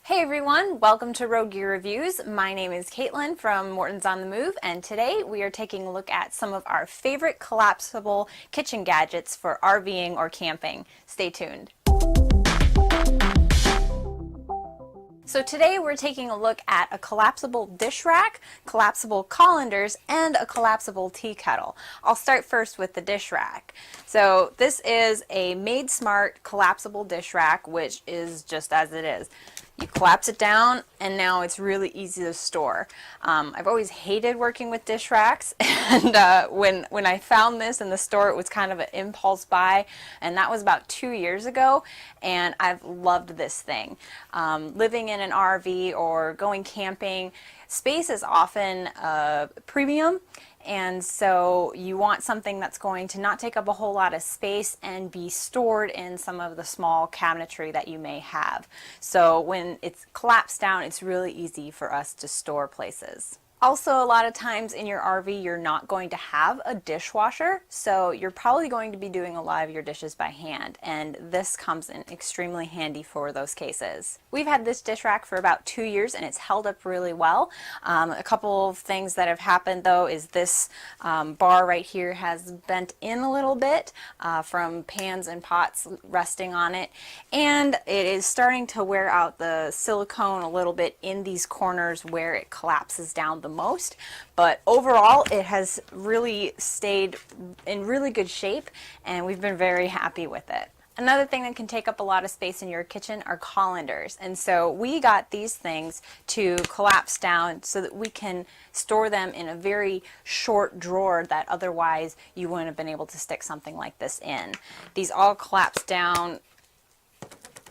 Hey everyone, welcome to Rogue Gear Reviews. My name is Caitlin from Morton's on the Move, and today we are taking a look at some of our favorite collapsible kitchen gadgets for RVing or camping. Stay tuned. So today we're taking a look at a collapsible dish rack, collapsible colanders, and a collapsible tea kettle. I'll start first with the dish rack. So this is a Made Smart collapsible dish rack, which is just as it is. You collapse it down and now it's really easy to store. I've always hated working with dish racks, and when I found this in the store, it was kind of an impulse buy, and that was about 2 years ago, and I've loved this thing. Living in an RV or going camping, space is often a premium, and so you want something that's going to not take up a whole lot of space and be stored in some of the small cabinetry that you may have. So when it's collapsed down, it's really easy for us to store places. Also, a lot of times in your RV, you're not going to have a dishwasher, so you're probably going to be doing a lot of your dishes by hand, and this comes in extremely handy for those cases. We've had this dish rack for about 2 years, and it's held up really well. A couple of things that have happened, though, is this bar right here has bent in a little bit from pans and pots resting on it, and it is starting to wear out the silicone a little bit in these corners where it collapses down the most, but overall it has really stayed in really good shape, and we've been very happy with it. Another thing that can take up a lot of space in your kitchen are colanders, and so we got these things to collapse down so that we can store them in a very short drawer that otherwise you wouldn't have been able to stick something like this in. These all collapse down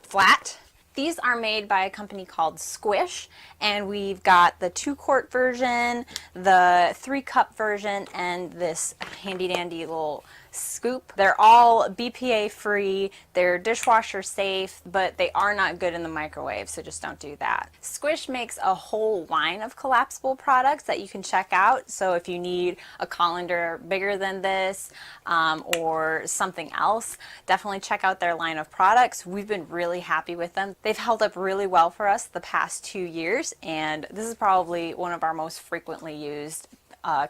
flat. These are made by a company called Squish, and we've got the 2-quart version, the 3-cup version, and this handy dandy little scoop. They're all BPA free, they're dishwasher safe, but they are not good in the microwave, so just don't do that. Squish makes a whole line of collapsible products that you can check out, so if you need a colander bigger than this or something else, definitely check out their line of products. We've been really happy with them. They've held up really well for us the past 2 years, and this is probably one of our most frequently used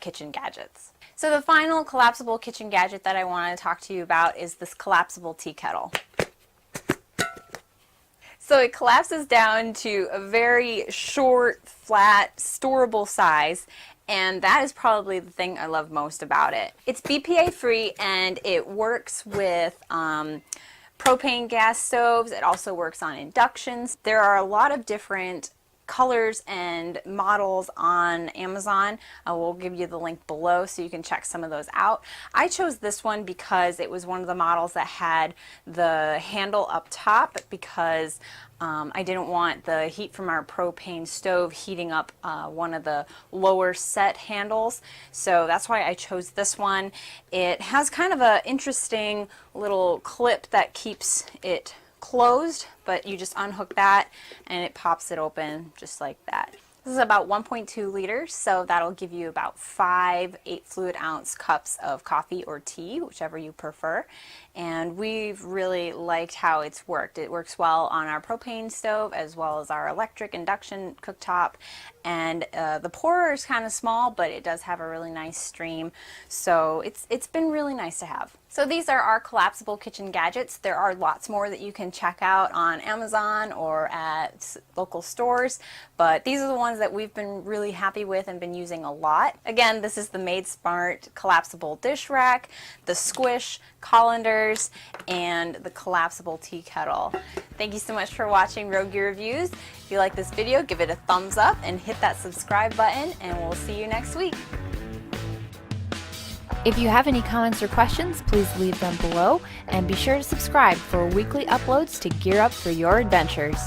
kitchen gadgets. So the final collapsible kitchen gadget that I want to talk to you about is this collapsible tea kettle. So it collapses down to a very short, flat, storable size, and that is probably the thing I love most about it. It's BPA free, and it works with propane gas stoves. It also works on inductions. There are a lot of different colors and models on Amazon. We'll give you the link below so you can check some of those out. I chose this one because it was one of the models that had the handle up top, because I didn't want the heat from our propane stove heating up one of the lower set handles, so that's why I chose this one. It has kind of an interesting little clip that keeps it closed, but you just unhook that and it pops it open just like that. This is about 1.2 liters, so that'll give you about 5 8 fluid ounce cups of coffee or tea, whichever you prefer. And we've really liked how it's worked. It works well on our propane stove as well as our electric induction cooktop. And the pourer is kind of small, but it does have a really nice stream, so it's been really nice to have. So these are our collapsible kitchen gadgets. There are lots more that you can check out on Amazon or at local stores, but these are the ones that we've been really happy with and been using a lot. Again, this is the Made Smart collapsible dish rack, the Squish colanders, and the collapsible tea kettle. Thank you so much for watching Rogue Gear Reviews. If you like this video, give it a thumbs up and hit that subscribe button, and we'll see you next week. If you have any comments or questions, please leave them below, and be sure to subscribe for weekly uploads to gear up for your adventures.